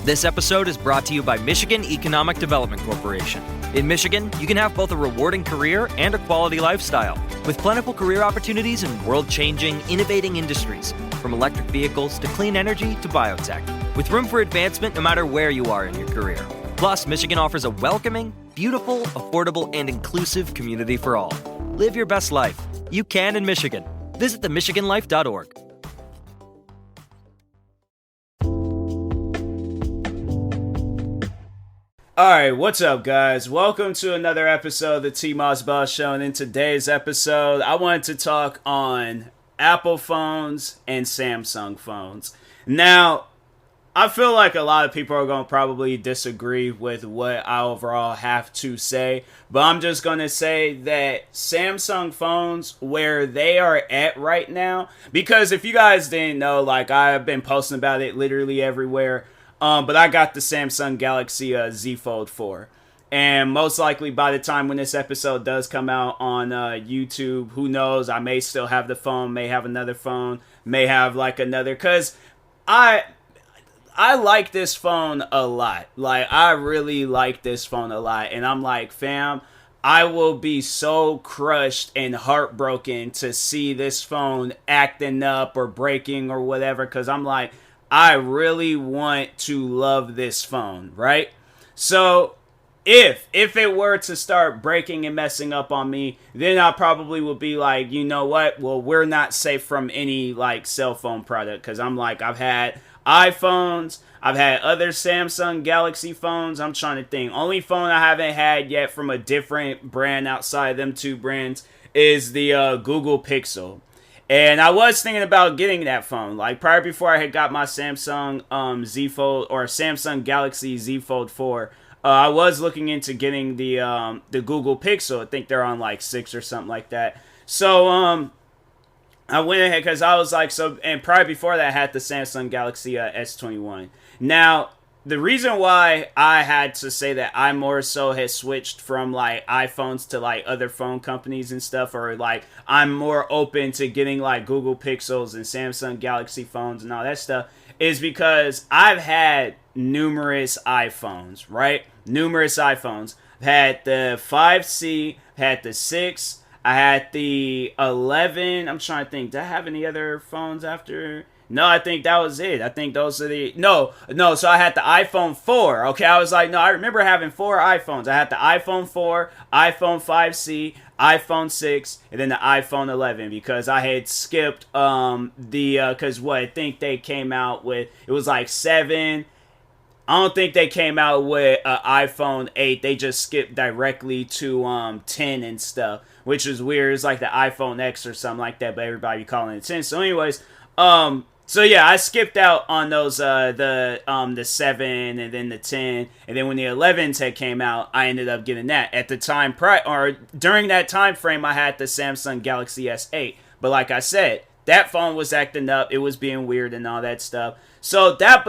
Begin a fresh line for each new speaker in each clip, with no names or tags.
This episode is brought to you by Michigan Economic Development Corporation. In Michigan, you can have both a rewarding career and a quality lifestyle, with plentiful career opportunities in world-changing, innovating industries, from electric vehicles to clean energy to biotech, with room for advancement no matter where you are in your career. Plus, Michigan offers a welcoming, beautiful, affordable, and inclusive community for all. Live your best life. You can in Michigan. Visit themichiganlife.org.
Alright, what's up guys? Welcome to another episode of the TMossBoss Show, and in today's episode, I wanted to talk on Apple phones and Samsung phones. Now, I feel like a lot of people are going to probably disagree with what I overall have to say, but I'm just going to say that Samsung phones, where they are at right now, because if you guys didn't know, like, I've been posting about it literally everywhere, but I got the Samsung Galaxy Z Fold 4. And most likely by the time when this episode does come out on YouTube, who knows, I may still have the phone, may have another phone, may have like another, because I like this phone a lot. Like, I really like this phone a lot. And I'm like, fam, I will be so crushed and heartbroken to see this phone acting up or breaking or whatever, because I'm like, I really want to love this phone, right? So if it were to start breaking and messing up on me, then I probably would be like, you know what? Well, we're not safe from any like cell phone product, because I'm like, I've had iPhones, I've had other Samsung Galaxy phones. I'm trying to think. Only phone I haven't had yet from a different brand outside of them two brands is the Google Pixel. And I was thinking about getting that phone, like prior before I had got my Samsung Z Fold or Samsung Galaxy Z Fold 4. I was looking into getting the Google Pixel. I think they're on like 6 or something like that. So I went ahead because I was like, so, and prior before that I had the Samsung Galaxy S21. Now, the reason why I had to say that I more so had switched from like iPhones to like other phone companies and stuff, or like I'm more open to getting like Google Pixels and Samsung Galaxy phones and all that stuff, is because I've had numerous iPhones, right? Numerous iPhones. I've had the 5C, had the 6, I had the 11. I'm trying to think, did I have any other phones after? No, I think that was it. I think those are the... No, so I had the iPhone 4. Okay, I was like, no, I remember having 4 iPhones. I had the iPhone 4, iPhone 5C, iPhone 6, and then the iPhone 11, because I had skipped because what I think they came out with, it was like 7. I don't think they came out with an iPhone 8. They just skipped directly to 10 and stuff, which is weird. It's like the iPhone X or something like that, but everybody be calling it 10. So anyways, so yeah, I skipped out on those the 7 and then the 10, and then when the 11s had came out, I ended up getting that. At the time during that time frame, I had the Samsung Galaxy S8. But like I said, that phone was acting up, it was being weird and all that stuff. So that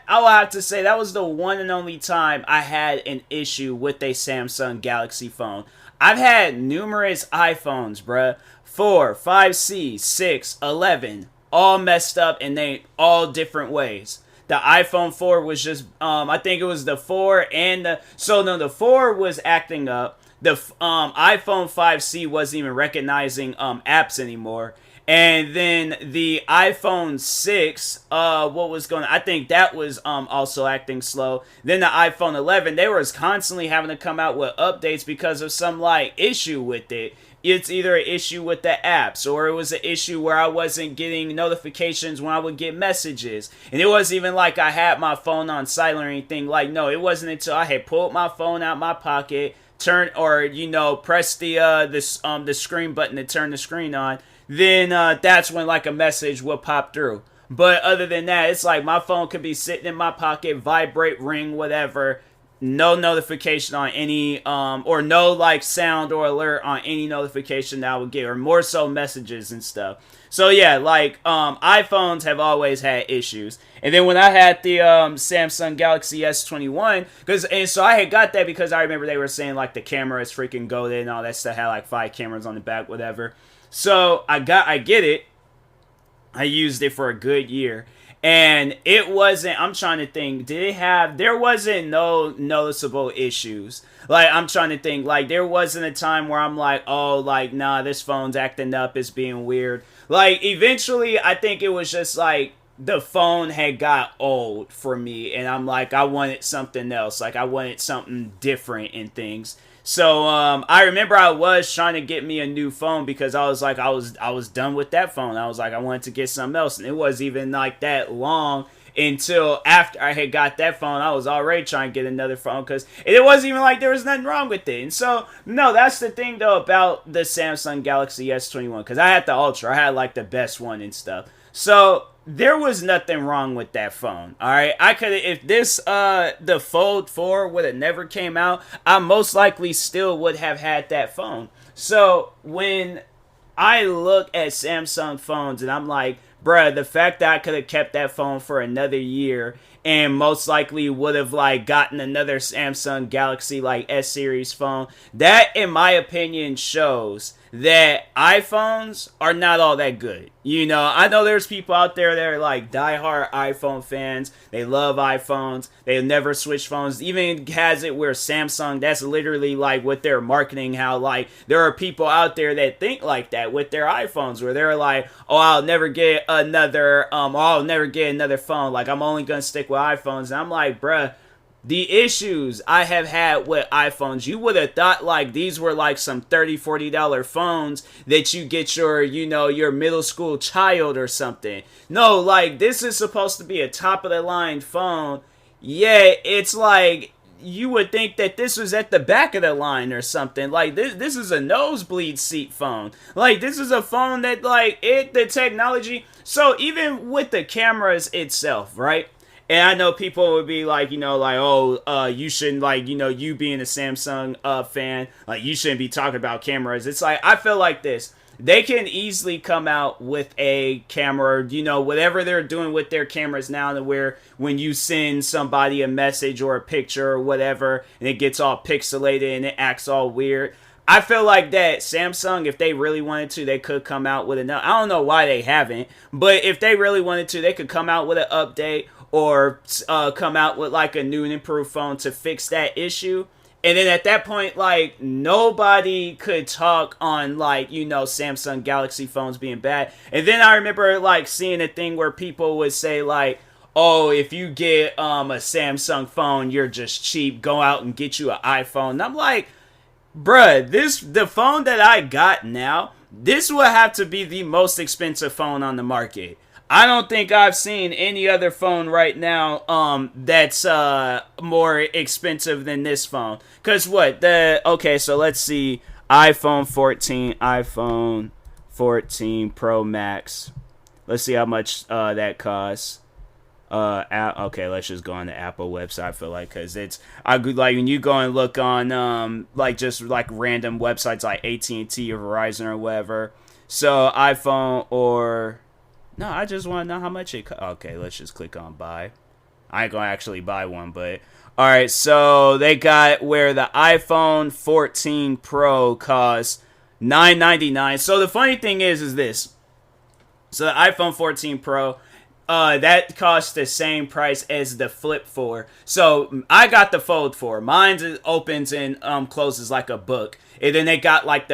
I will have to say that was the one and only time I had an issue with a Samsung Galaxy phone. I've had numerous iPhones, bruh. 4, 5C, 6, 11. All messed up, and they all different ways. The iPhone 4 was just, I think it was the 4 and the 4 was acting up. The iPhone 5C wasn't even recognizing apps anymore. And then the iPhone 6, I think that was also acting slow. Then the iPhone 11, they were constantly having to come out with updates because of some like issue with it. It's either an issue with the apps, or it was an issue where I wasn't getting notifications when I would get messages. And it wasn't even like I had my phone on silent or anything. Like, no, it wasn't until I had pulled my phone out my pocket, press the screen button to turn the screen on. Then that's when like a message will pop through. But other than that, it's like my phone could be sitting in my pocket, vibrate, ring, whatever. No notification on any, or no like sound or alert on any notification that I would get, or more so messages and stuff. So yeah, like iPhones have always had issues. And then when I had the Samsung Galaxy S21, so I had got that because I remember they were saying like the camera is freaking goated and all that stuff, had like 5 cameras on the back, whatever. So I get it. I used it for a good year. And it wasn't, I'm trying to think, there wasn't no noticeable issues. Like, I'm trying to think, like, there wasn't a time where I'm like, oh, like, nah, this phone's acting up, it's being weird. Like, eventually, I think it was just like, the phone had got old for me, and I'm like, I wanted something else. Like, I wanted something different in things. So I remember I was trying to get me a new phone because I was like, I was done with that phone. I was like, I wanted to get something else, and it wasn't even like that long until after I had got that phone. I was already trying to get another phone because it wasn't even like there was nothing wrong with it. And so no, that's the thing though about the Samsung Galaxy S21, because I had the Ultra, I had like the best one and stuff. So there was nothing wrong with that phone. All right, I could, if this the Fold 4 would have never came out, I most likely still would have had that phone. So when I look at Samsung phones and I'm like, bruh, the fact that I could have kept that phone for another year and most likely would have like gotten another Samsung Galaxy like S series phone, that in my opinion shows that iPhones are not all that good. You know, I know there's people out there that are like diehard iPhone fans. They love iPhones. They never switch phones. Even has it where Samsung, that's literally like what they're marketing, how like there are people out there that think like that with their iPhones, where they're like, oh, I'll never get another phone. Like, I'm only gonna stick with iPhones. And I'm like, bruh, the issues I have had with iPhones, you would have thought like these were like some $30, $40 phones that you get your, you know, your middle school child or something. No, like, this is supposed to be a top of the line phone. Yeah, it's like you would think that this was at the back of the line or something. Like, this is a nosebleed seat phone. Like, this is a phone that like the technology. So even with the cameras itself, right? And I know people would be like, you know, like, oh, you shouldn't, like, you know, you being a Samsung fan, like, you shouldn't be talking about cameras. It's like, I feel like this. They can easily come out with a camera, you know, whatever they're doing with their cameras now, to where when you send somebody a message or a picture or whatever, and it gets all pixelated and it acts all weird. I feel like that Samsung, if they really wanted to, they could come out with another. I don't know why they haven't, but if they really wanted to, they could come out with an update or come out with like a new and improved phone to fix that issue. And then at that point, like, nobody could talk on, like, you know, Samsung Galaxy phones being bad. And then I remember, like, seeing a thing where people would say, like, oh, if you get a Samsung phone, you're just cheap. Go out and get you an iPhone. And I'm like, bruh, the phone that I got now, this will have to be the most expensive phone on the market. I don't think I've seen any other phone right now that's more expensive than this phone. Cause what okay, so let's see, iPhone 14 Pro Max. Let's see how much that costs. Okay, let's just go on the Apple website. I feel like, cause like when you go and look on like just like random websites like AT&T or Verizon or whatever. So iPhone or no, I just want to know how much it costs. Okay, let's just click on buy. I ain't gonna actually buy one, but alright, so they got where the iPhone 14 Pro costs $999. So the funny thing is this. So the iPhone 14 Pro, that costs the same price as the Flip 4. So I got the Fold 4. Mine opens and closes like a book. And then they got like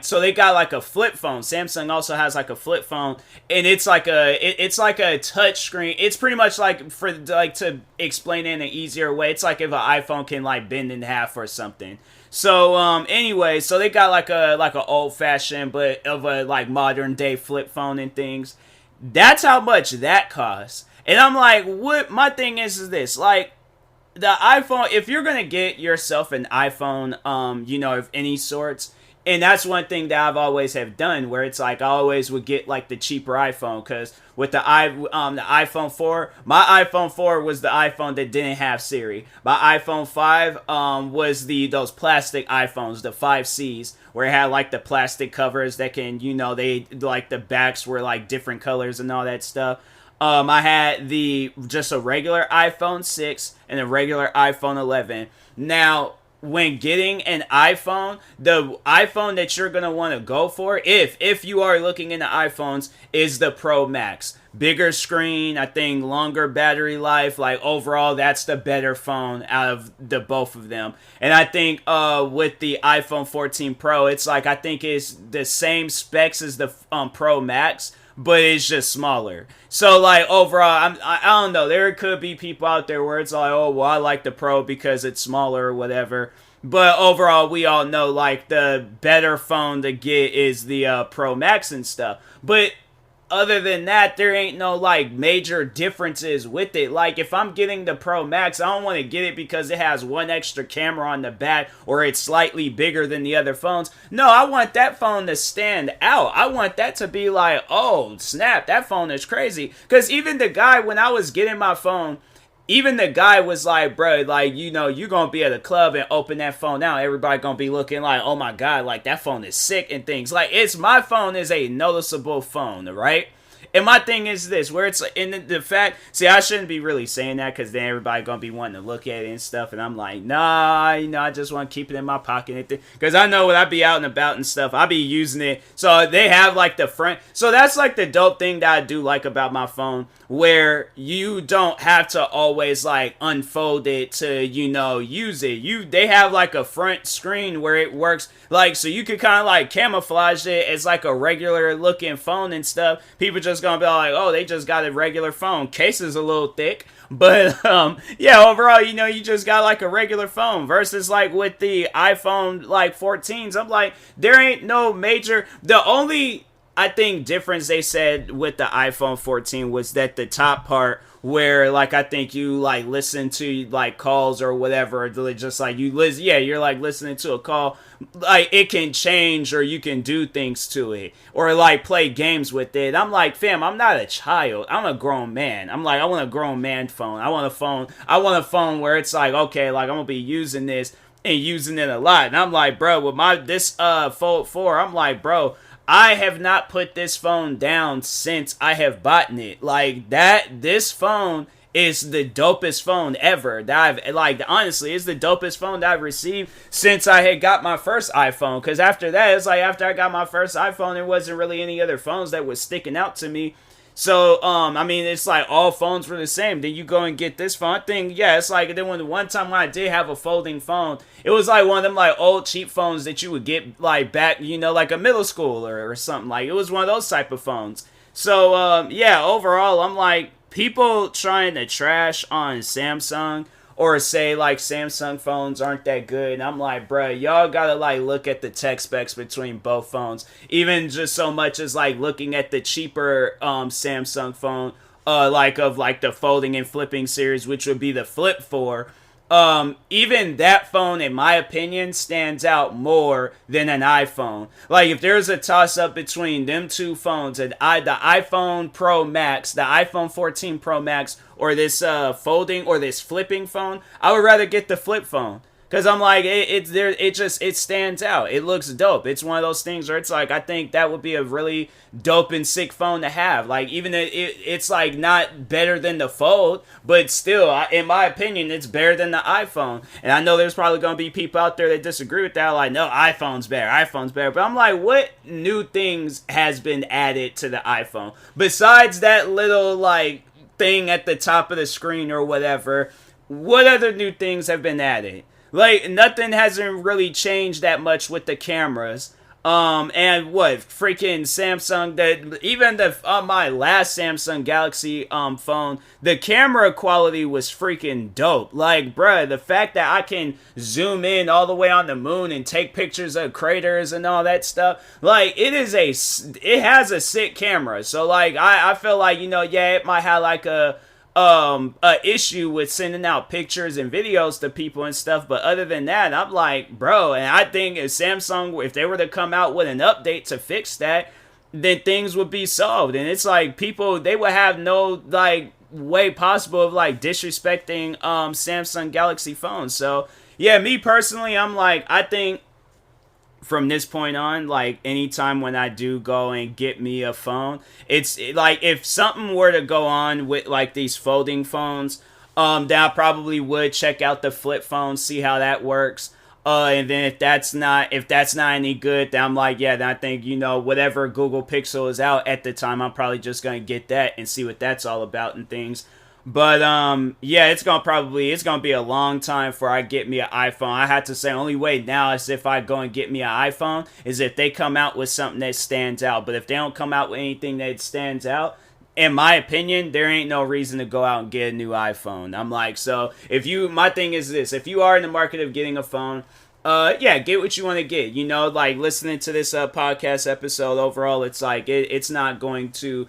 so they got like a flip phone. Samsung also has like a flip phone, and it's like a touch screen. It's pretty much like, for like to explain it in an easier way, it's like if an iPhone can like bend in half or something. So anyway, so they got like a old fashioned but of a like modern day flip phone and things. That's how much that costs. And I'm like, what? My thing is this, like, the iPhone, if you're gonna get yourself an iPhone, you know, of any sorts, and that's one thing that I've always have done, where it's like I always would get like the cheaper iPhone, because with the iPhone 4, my iPhone 4 was the iPhone that didn't have Siri. My iPhone 5 was those plastic iPhones, the 5Cs, where it had like the plastic covers that can, you know, they like the backs were like different colors and all that stuff. I had just a regular iPhone 6 and a regular iPhone 11. Now, when getting an iPhone, the iPhone that you're gonna want to go for, if you are looking into iPhones, is the Pro Max. Bigger screen, I think longer battery life. Like overall, that's the better phone out of the both of them. And I think with the iPhone 14 Pro, it's like I think it's the same specs as the Pro Max, but it's just smaller. So like overall, I don't know. There could be people out there where it's like, oh well, I like the Pro because it's smaller or whatever. But overall, we all know like the better phone to get is the Pro Max and stuff. But other than that, there ain't no like major differences with it. Like if I'm getting the Pro Max, I don't want to get it because it has one extra camera on the back or it's slightly bigger than the other phones. No, I want that phone to stand out. I want that to be like, oh snap, that phone is crazy. Because even the guy, when I was getting my phone, even the guy was like, bro, like, you know, you gonna be at a club and open that phone out. Everybody gonna be looking like, oh my God, like that phone is sick and things. Like, my phone is a noticeable phone, right? And my thing is this, where it's in the fact, see, I shouldn't be really saying that because then everybody gonna be wanting to look at it and stuff. And I'm like, nah, you know, I just want to keep it in my pocket. Because I know when I be out and about and stuff, I be using it. So they have like the front. So that's like the dope thing that I do like about my phone, where you don't have to always like unfold it to, you know, use it. They have like a front screen where it works like, so you could kind of like camouflage it as like a regular looking phone and stuff. People just gonna be like, oh, they just got a regular phone. Case is a little thick, but yeah, overall, you know, you just got like a regular phone versus like with the iPhone like 14s. I'm like, there ain't no major. The only, I think, difference they said with the iPhone 14 was that the top part where like I think you like listen to like calls or whatever, just like you listen, yeah, you're like listening to a call, like it can change or you can do things to it or like play games with it. I'm like, fam, I'm not a child, I'm a grown man. I'm like, I want a grown man phone. I want a phone where it's like, okay, like I'm gonna be using this and using it a lot. And I'm like, bro, with this Fold 4, I'm like, bro, I have not put this phone down since I have bought it. Like that, this phone is the dopest phone ever that I've, like, honestly, it's the dopest phone that I've received since I had got my first iPhone. Because after that, it's like after I got my first iPhone, there wasn't really any other phones that was sticking out to me. So, I mean, it's like all phones were the same. Then you go and get this phone. I think, yeah, it's like, then one time when I did have a folding phone, it was like one of them like old cheap phones that you would get like back, you know, like a middle schooler or something. Like, it was one of those type of phones. So, yeah, overall, I'm like, people trying to trash on Samsung or say like Samsung phones aren't that good, and I'm like, bruh, y'all gotta like look at the tech specs between both phones, even just so much as like looking at the cheaper Samsung phone, like of like the folding and flipping series, which would be the Flip 4. Even that phone, in my opinion, stands out more than an iPhone. Like, if there's a toss-up between them two phones, and the iPhone Pro Max, the iPhone 14 Pro Max, or this folding or this flipping phone, I would rather get the flip phone. Because I'm like, it stands out. It looks dope. It's one of those things where it's like, I think that would be a really dope and sick phone to have. Like, even it's like not better than the Fold, but still, in my opinion, it's better than the iPhone. And I know there's probably going to be people out there that disagree with that. Like, no, iPhone's better. But I'm like, what new things has been added to the iPhone? Besides that little, like, thing at the top of the screen or whatever, what other new things have been added? Like, nothing hasn't really changed that much with the cameras. And what, freaking Samsung, even my last Samsung Galaxy phone, the camera quality was freaking dope. Like, bruh, the fact that I can zoom in all the way on the moon and take pictures of craters and all that stuff, like, it has a sick camera. So, like, I feel like, you know, yeah, it might have like a issue with sending out pictures and videos to people and stuff, but other than that, I'm like, bro, and I think if Samsung, if they were to come out with an update to fix that, then things would be solved. And it's like, people, they would have no like way possible of like disrespecting Samsung Galaxy phones. So yeah, me personally, I'm like, I think from this point on, like, anytime when I do go and get me a phone, it's like, if something were to go on with like these folding phones, then I probably would check out the flip phone, see how that works. And then if that's not any good, then I'm like, yeah, then I think, whatever Google Pixel is out at the time, I'm probably just gonna get that and see what that's all about and things. But yeah, it's gonna be a long time before I get me an iPhone. I had to say, only way now is if I go and get me an iPhone is if they come out with something that stands out. But if they don't come out with anything that stands out, in my opinion, there ain't no reason to go out and get a new iPhone. I'm like, so my thing is this: if you are in the market of getting a phone, yeah, get what you want to get. Like listening to this podcast episode overall, it's like it's not going to.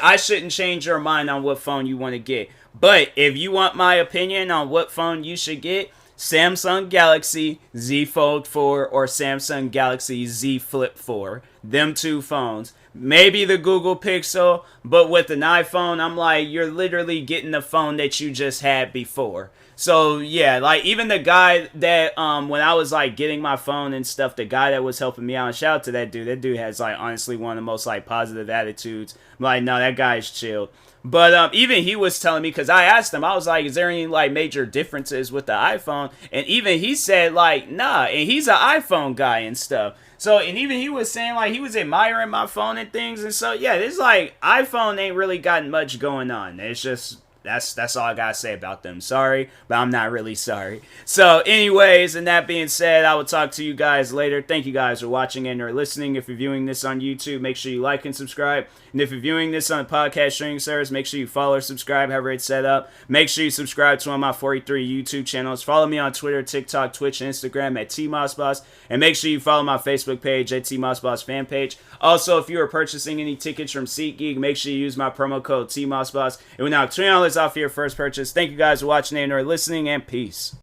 I shouldn't change your mind on what phone you want to get. But if you want my opinion on what phone you should get, Samsung Galaxy Z Fold 4 or Samsung Galaxy Z Flip 4, them two phones. Maybe the Google Pixel, but with an iPhone, I'm like, you're literally getting the phone that you just had before. So yeah, like even the guy that when I was like getting my phone and stuff, the guy that was helping me out, and shout out to that dude. That dude has like honestly one of the most like positive attitudes. I'm like, no, that guy's chilled. But even he was telling me, because I asked him, I was like, is there any like major differences with the iPhone? And even he said like, nah, and he's an iPhone guy and stuff. So, and even he was saying, like, he was admiring my phone and things. And so, yeah, this, like, iPhone ain't really got much going on. It's just, that's all I gotta say about them. Sorry, but I'm not really sorry. So, anyways, and that being said, I will talk to you guys later. Thank you guys for watching and or listening. If you're viewing this on YouTube, make sure you like and subscribe. And if you're viewing this on a podcast streaming service, make sure you follow or subscribe, however it's set up. Make sure you subscribe to one of my 43 YouTube channels. Follow me on Twitter, TikTok, Twitch, and Instagram at TMossBoss. And make sure you follow my Facebook page at TMossBoss fan page. Also, if you are purchasing any tickets from SeatGeek, make sure you use my promo code TMossBoss. It will knock $20 off your first purchase. Thank you guys for watching and or listening, and peace.